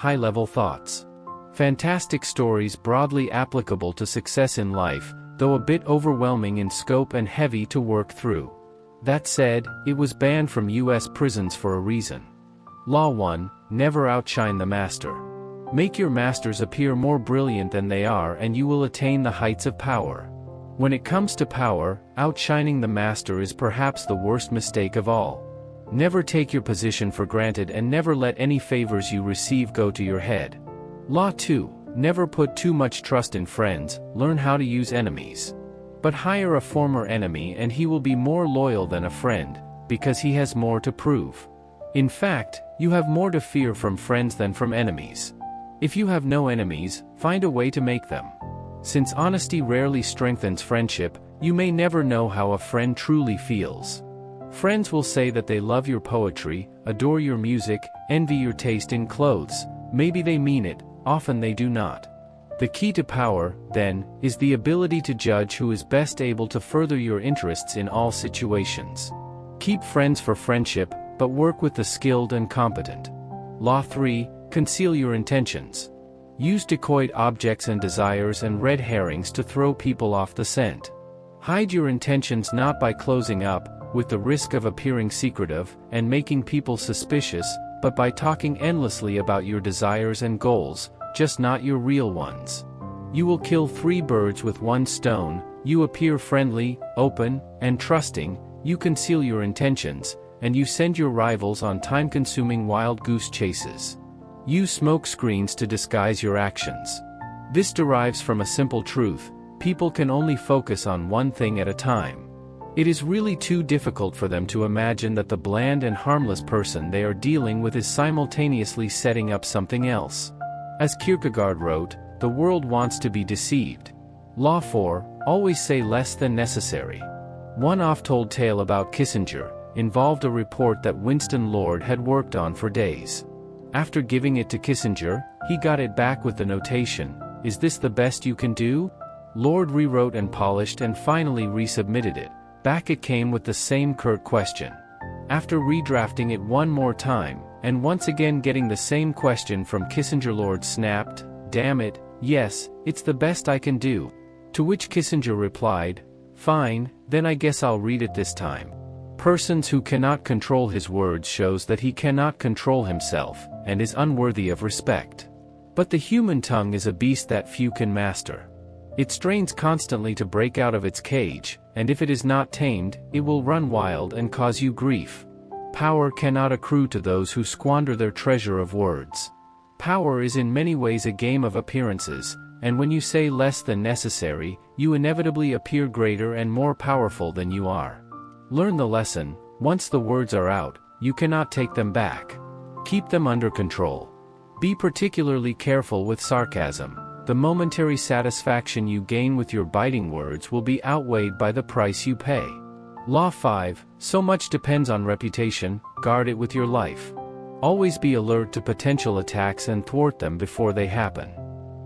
high-level thoughts. Fantastic stories broadly applicable to success in life, though a bit overwhelming in scope and heavy to work through. That said, it was banned from U.S. prisons for a reason. Law 1, never outshine the master. Make your masters appear more brilliant than they are and you will attain the heights of power. When it comes to power, outshining the master is perhaps the worst mistake of all. Never take your position for granted and never let any favors you receive go to your head. Law 2, never put too much trust in friends, learn how to use enemies. But hire a former enemy and he will be more loyal than a friend, because he has more to prove. In fact, you have more to fear from friends than from enemies. If you have no enemies, find a way to make them. Since honesty rarely strengthens friendship, you may never know how a friend truly feels. Friends will say that they love your poetry, adore your music, envy your taste in clothes. Maybe they mean it, often they do not. The key to power, then, is the ability to judge who is best able to further your interests in all situations. Keep friends for friendship, but work with the skilled and competent. Law 3, conceal your intentions. Use decoyed objects and desires and red herrings to throw people off the scent. Hide your intentions not by closing up, with the risk of appearing secretive and making people suspicious, but by talking endlessly about your desires and goals, just not your real ones. You will kill 3 birds with 1 stone. You appear friendly, open, and trusting, you conceal your intentions, and you send your rivals on time-consuming wild goose chases. Use smoke screens to disguise your actions. This derives from a simple truth: people can only focus on one thing at a time. It is really too difficult for them to imagine that the bland and harmless person they are dealing with is simultaneously setting up something else. As Kierkegaard wrote, the world wants to be deceived. Law 4, always say less than necessary. One oft-told tale about Kissinger involved a report that Winston Lord had worked on for days. After giving it to Kissinger, he got it back with the notation, "Is this the best you can do?" Lord rewrote and polished and finally resubmitted it. Back it came with the same curt question. After redrafting it one more time, and once again getting the same question from Kissinger, Lord snapped, "Damn it, yes, it's the best I can do." To which Kissinger replied, "Fine, then I guess I'll read it this time." Persons who cannot control his words shows that he cannot control himself, and is unworthy of respect. But the human tongue is a beast that few can master. It strains constantly to break out of its cage, and if it is not tamed, it will run wild and cause you grief. Power cannot accrue to those who squander their treasure of words. Power is in many ways a game of appearances, and when you say less than necessary, you inevitably appear greater and more powerful than you are. Learn the lesson: once the words are out, you cannot take them back. Keep them under control. Be particularly careful with sarcasm. The momentary satisfaction you gain with your biting words will be outweighed by the price you pay. Law 5, so much depends on reputation, guard it with your life. Always be alert to potential attacks and thwart them before they happen.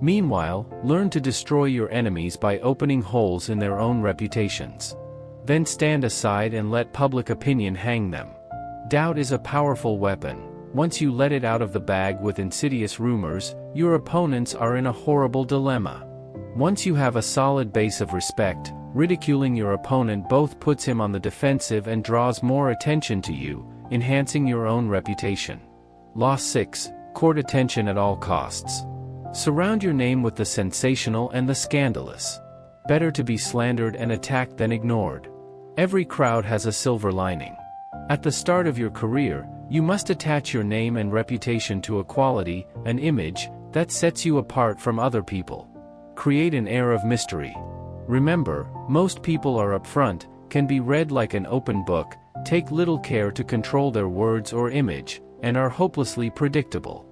Meanwhile, learn to destroy your enemies by opening holes in their own reputations. Then stand aside and let public opinion hang them. Doubt is a powerful weapon. Once you let it out of the bag with insidious rumors, your opponents are in a horrible dilemma. Once you have a solid base of respect, ridiculing your opponent both puts him on the defensive and draws more attention to you, enhancing your own reputation. Law 6, court attention at all costs. Surround your name with the sensational and the scandalous. Better to be slandered and attacked than ignored. Every crowd has a silver lining. At the start of your career, you must attach your name and reputation to a quality, an image, that sets you apart from other people. Create an air of mystery. Remember, most people are upfront, can be read like an open book, take little care to control their words or image, and are hopelessly predictable.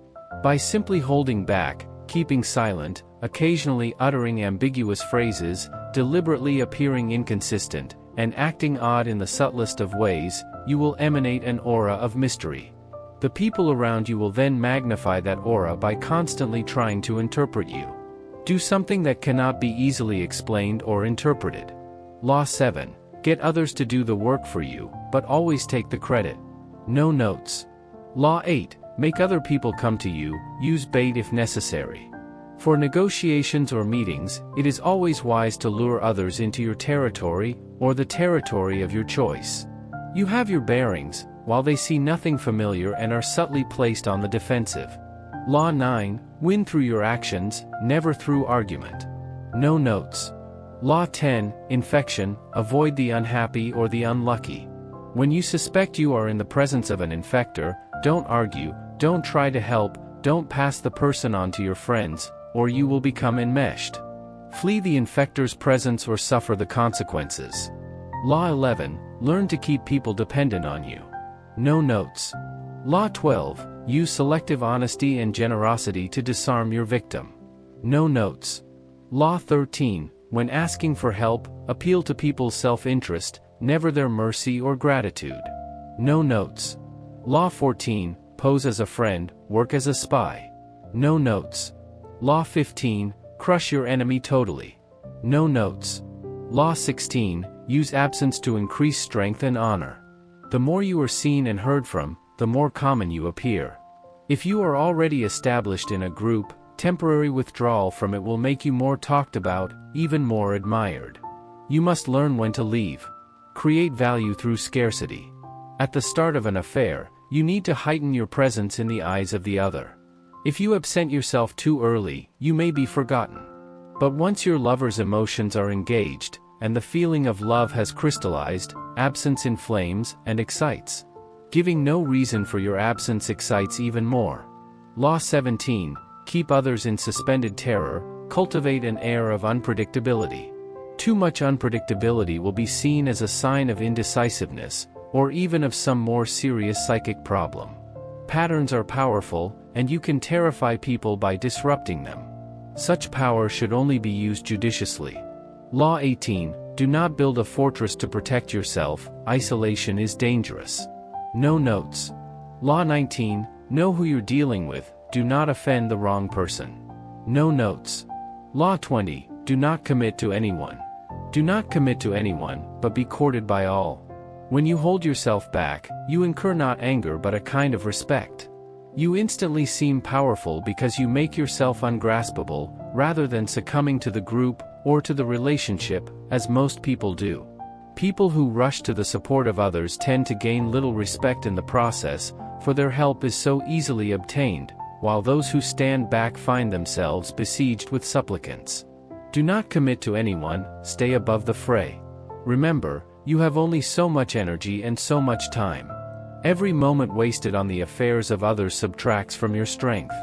By simply holding back, keeping silent, occasionally uttering ambiguous phrases, deliberately appearing inconsistent, and acting odd in the subtlest of ways, you will emanate an aura of mystery. The people around you will then magnify that aura by constantly trying to interpret you. Do something that cannot be easily explained or interpreted. Law 7, get others to do the work for you, but always take the credit. No notes. Law 8, Make other people come to you, use bait if necessary. For negotiations or meetings, it is always wise to lure others into your territory, or the territory of your choice. You have your bearings, while they see nothing familiar and are subtly placed on the defensive. Law 9, win through your actions, never through argument. No notes. Law 10, infection, avoid the unhappy or the unlucky. When you suspect you are in the presence of an infector, don't argue, don't try to help, don't pass the person on to your friends, or you will become enmeshed. Flee the infector's presence or suffer the consequences. Law 11, learn to keep people dependent on you. No notes. Law 12, use selective honesty and generosity to disarm your victim. No notes. Law 13, when asking for help, appeal to people's self-interest, never their mercy or gratitude. No notes. Law 14, pose as a friend, work as a spy. No notes. Law 15, crush your enemy totally. No notes. Law 16, use absence to increase strength and honor. The more you are seen and heard from, the more common you appear. If you are already established in a group, temporary withdrawal from it will make you more talked about, even more admired. You must learn when to leave. Create value through scarcity. At the start of an affair, you need to heighten your presence in the eyes of the other. If you absent yourself too early, you may be forgotten. But once your lover's emotions are engaged, and the feeling of love has crystallized, absence inflames and excites. Giving no reason for your absence excites even more. Law 17, keep others in suspended terror, cultivate an air of unpredictability. Too much unpredictability will be seen as a sign of indecisiveness, or even of some more serious psychic problem. Patterns are powerful, and you can terrify people by disrupting them. Such power should only be used judiciously. Law 18, do not build a fortress to protect yourself, isolation is dangerous. No notes. Law 19, know who you're dealing with, do not offend the wrong person. No notes. Law 20, do not commit to anyone. Do not commit to anyone, but be courted by all. When you hold yourself back, you incur not anger but a kind of respect. You instantly seem powerful because you make yourself ungraspable, rather than succumbing to the group, or to the relationship, as most people do. People who rush to the support of others tend to gain little respect in the process, for their help is so easily obtained, while those who stand back find themselves besieged with supplicants. Do not commit to anyone, stay above the fray. Remember, you have only so much energy and so much time. Every moment wasted on the affairs of others subtracts from your strength.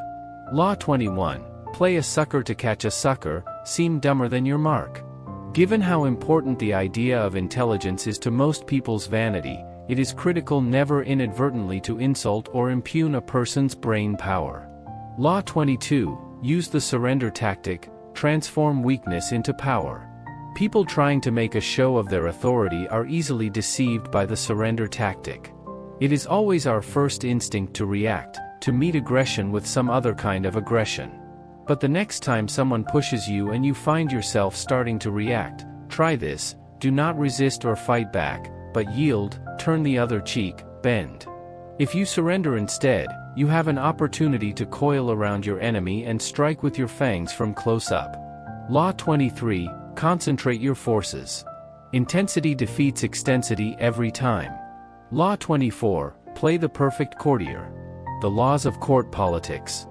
Law 21, play a sucker to catch a sucker, seem dumber than your mark. Given how important the idea of intelligence is to most people's vanity, it is critical never inadvertently to insult or impugn a person's brain power. Law 22, use the surrender tactic, transform weakness into power. People trying to make a show of their authority are easily deceived by the surrender tactic. It is always our first instinct to react, to meet aggression with some other kind of aggression. But the next time someone pushes you and you find yourself starting to react, try this: do not resist or fight back, but yield, turn the other cheek, bend. If you surrender instead, you have an opportunity to coil around your enemy and strike with your fangs from close up. Law 23, concentrate your forces. Intensity defeats extensity every time. Law 24, play the perfect courtier. The laws of court politics.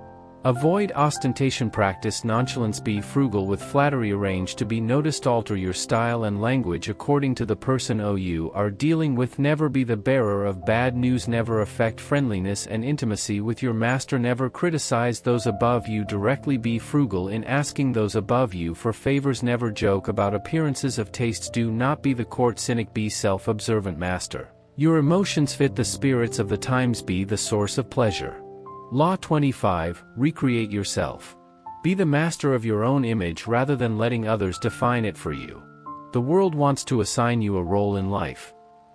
Avoid ostentation, practice nonchalance, be frugal with flattery, arrange to be noticed, alter your style and language according to the person you are dealing with, never be the bearer of bad news, never affect friendliness and intimacy with your master, never criticize those above you directly, be frugal in asking those above you for favors, never joke about appearances of tastes, do not be the court cynic, be self-observant master. Your emotions fit the spirits of the times, be the source of pleasure. Law 25, recreate yourself. Be the master of your own image rather than letting others define it for you. The world wants to assign you a role in life.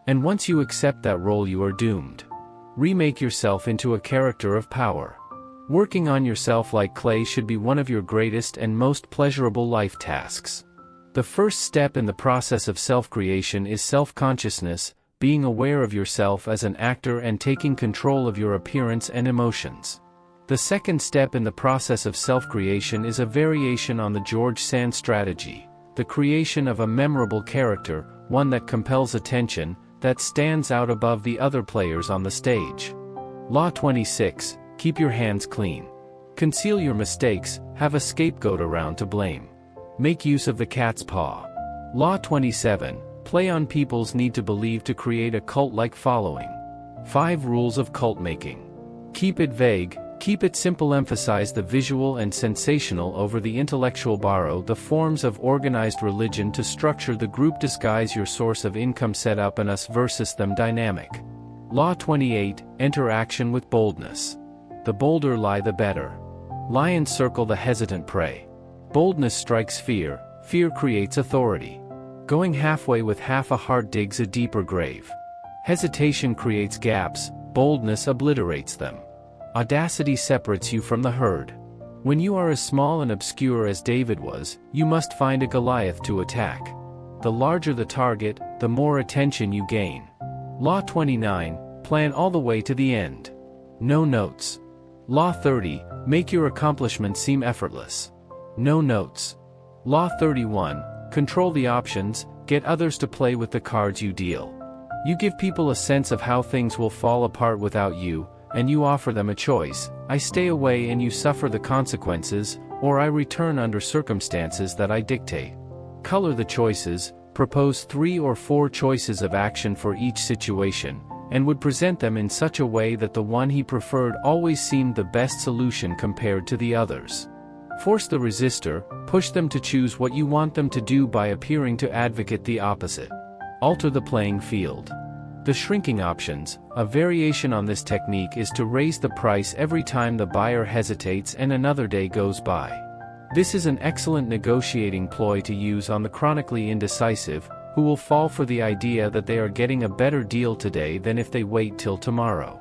And once you accept that role, you are doomed. Remake yourself into a character of power. Working on yourself like clay should be one of your greatest and most pleasurable life tasks. The first step in the process of self-creation is self-consciousness, being aware of yourself as an actor and taking control of your appearance and emotions. The second step in the process of self-creation is a variation on the George Sand strategy, the creation of a memorable character, one that compels attention, that stands out above the other players on the stage. Law 26, keep your hands clean. Conceal your mistakes, have a scapegoat around to blame. Make use of the cat's paw. Law 27, play on people's need to believe to create a cult-like following. 5 rules of cult making. Keep it vague, keep it simple, emphasize the visual and sensational over the intellectual, borrow the forms of organized religion to structure the group, disguise your source of income, set up an us versus them dynamic. Law 28, enter action with boldness. The bolder lie the better. Lions circle the hesitant prey. Boldness strikes fear, fear creates authority. Going halfway with half a heart digs a deeper grave. Hesitation creates gaps, boldness obliterates them. Audacity separates you from the herd. When you are as small and obscure as David was, you must find a Goliath to attack. The larger the target, the more attention you gain. Law 29, plan all the way to the end. No notes. Law 30, make your accomplishments seem effortless. No notes. Law 31, control the options, get others to play with the cards you deal. You give people a sense of how things will fall apart without you, and you offer them a choice. I stay away and you suffer the consequences, or I return under circumstances that I dictate. Color the choices, propose 3 or 4 choices of action for each situation, and would present them in such a way that the one he preferred always seemed the best solution compared to the others. Force the resistor, push them to choose what you want them to do by appearing to advocate the opposite. Alter the playing field. The shrinking options, a variation on this technique, is to raise the price every time the buyer hesitates and another day goes by. This is an excellent negotiating ploy to use on the chronically indecisive, who will fall for the idea that they are getting a better deal today than if they wait till tomorrow.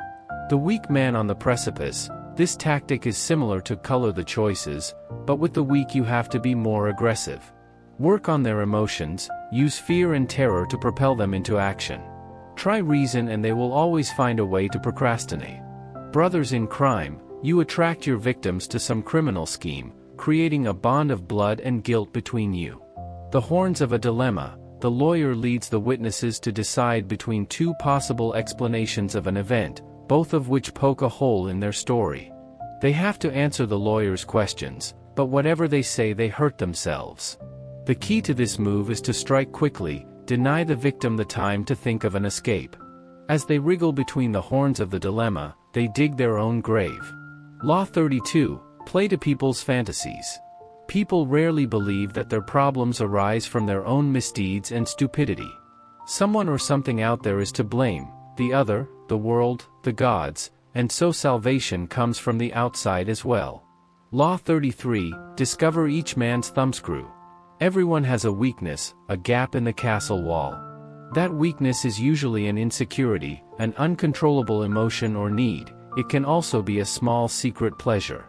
The weak man on the precipice, this tactic is similar to color the choices, but with the weak you have to be more aggressive. Work on their emotions, use fear and terror to propel them into action. Try reason and they will always find a way to procrastinate. Brothers in crime, you attract your victims to some criminal scheme, creating a bond of blood and guilt between you. The horns of a dilemma, the lawyer leads the witnesses to decide between 2 possible explanations of an event, both of which poke a hole in their story. They have to answer the lawyer's questions, but whatever they say they hurt themselves. The key to this move is to strike quickly, deny the victim the time to think of an escape. As they wriggle between the horns of the dilemma, they dig their own grave. Law 32, play to people's fantasies. People rarely believe that their problems arise from their own misdeeds and stupidity. Someone or something out there is to blame, the other, the world, the gods, and so salvation comes from the outside as well. Law 33, discover each man's thumbscrew. Everyone has a weakness, a gap in the castle wall. That weakness is usually an insecurity, an uncontrollable emotion or need. It can also be a small secret pleasure.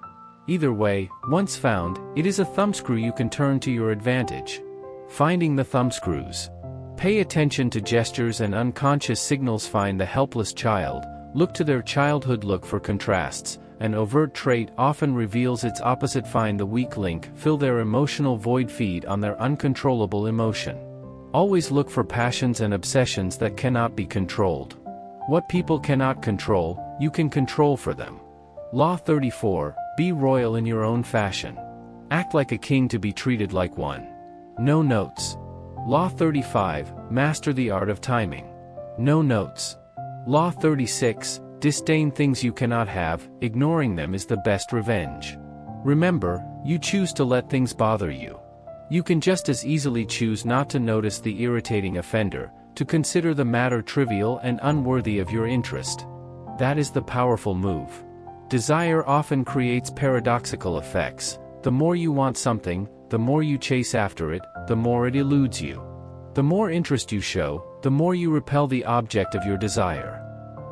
Either way, once found, it is a thumbscrew you can turn to your advantage. Finding the thumbscrews. Pay attention to gestures and unconscious signals. Find the helpless child, look to their childhood, look for contrasts. An overt trait often reveals its opposite. Find the weak link, fill their emotional void, feed on their uncontrollable emotion. Always look for passions and obsessions that cannot be controlled. What people cannot control, you can control for them. Law 34, be royal in your own fashion. Act like a king to be treated like one. No notes. Law 35, master the art of timing. No notes. Law 36, disdain things you cannot have, ignoring them is the best revenge. Remember, you choose to let things bother you. You can just as easily choose not to notice the irritating offender, to consider the matter trivial and unworthy of your interest. That is the powerful move. Desire often creates paradoxical effects. The more you want something, the more you chase after it, the more it eludes you. The more interest you show, the more you repel the object of your desire.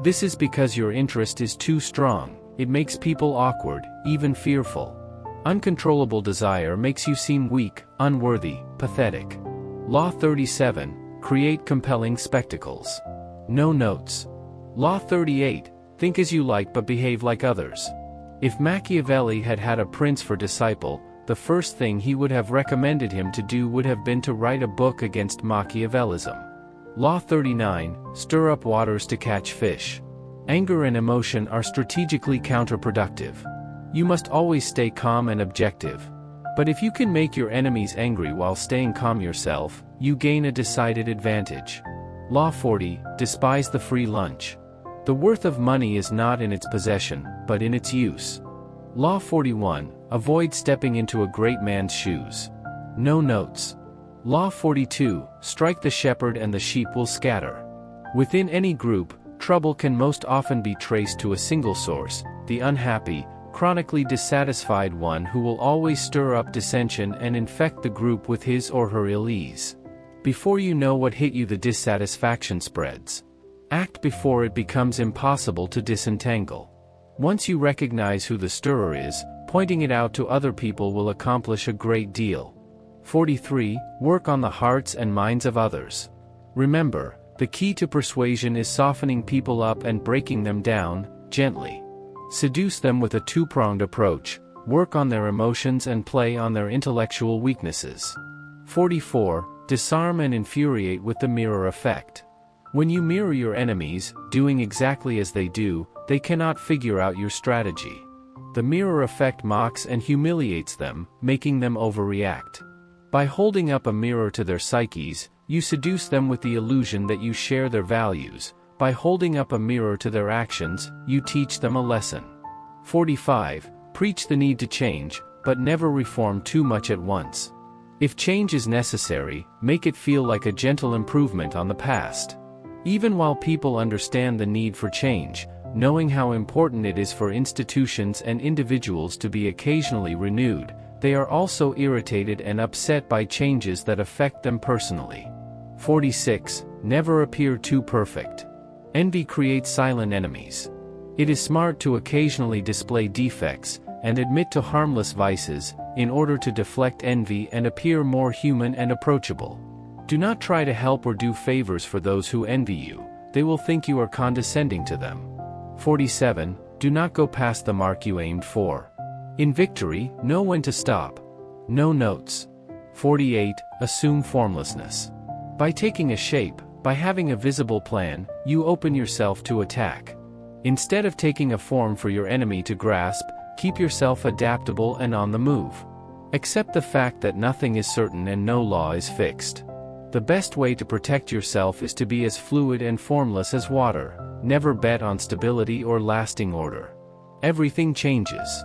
This is because your interest is too strong. It makes people awkward, even fearful. Uncontrollable desire makes you seem weak, unworthy, pathetic. Law 37, create compelling spectacles. No notes. Law 38. Think as you like but behave like others. If Machiavelli had had a prince for disciple, the first thing he would have recommended him to do would have been to write a book against Machiavellism. Law 39. Stir up waters to catch fish. Anger and emotion are strategically counterproductive. You must always stay calm and objective. But if you can make your enemies angry while staying calm yourself, you gain a decided advantage. Law 40. Despise the free lunch. The worth of money is not in its possession, but in its use. Law 41. Avoid stepping into a great man's shoes. No notes. Law 42. Strike the shepherd and the sheep will scatter. Within any group, trouble can most often be traced to a single source, the unhappy, chronically dissatisfied one who will always stir up dissension and infect the group with his or her ill ease. Before you know what hit you, the dissatisfaction spreads. Act before it becomes impossible to disentangle. Once you recognize who the stirrer is, pointing it out to other people will accomplish a great deal. 43. Work on the hearts and minds of others. Remember, the key to persuasion is softening people up and breaking them down, gently. Seduce them with a two-pronged approach, work on their emotions and play on their intellectual weaknesses. 44. Disarm and infuriate with the mirror effect. When you mirror your enemies, doing exactly as they do, they cannot figure out your strategy. The mirror effect mocks and humiliates them, making them overreact. By holding up a mirror to their psyches, you seduce them with the illusion that you share their values. By holding up a mirror to their actions, you teach them a lesson. 45. Preach the need to change, but never reform too much at once. If change is necessary, make it feel like a gentle improvement on the past. Even while people understand the need for change, knowing how important it is for institutions and individuals to be occasionally renewed, they are also irritated and upset by changes that affect them personally. 46. Never appear too perfect. Envy creates silent enemies. It is smart to occasionally display defects and admit to harmless vices in order to deflect envy and appear more human and approachable. Do not try to help or do favors for those who envy you. They will think you are condescending to them. 47. Do not go past the mark you aimed for. In victory, know when to stop. No notes. 48. Assume formlessness. By taking a shape, by having a visible plan, you open yourself to attack. Instead of taking a form for your enemy to grasp, keep yourself adaptable and on the move. Accept the fact that nothing is certain and no law is fixed. The best way to protect yourself is to be as fluid and formless as water. Never bet on stability or lasting order. Everything changes.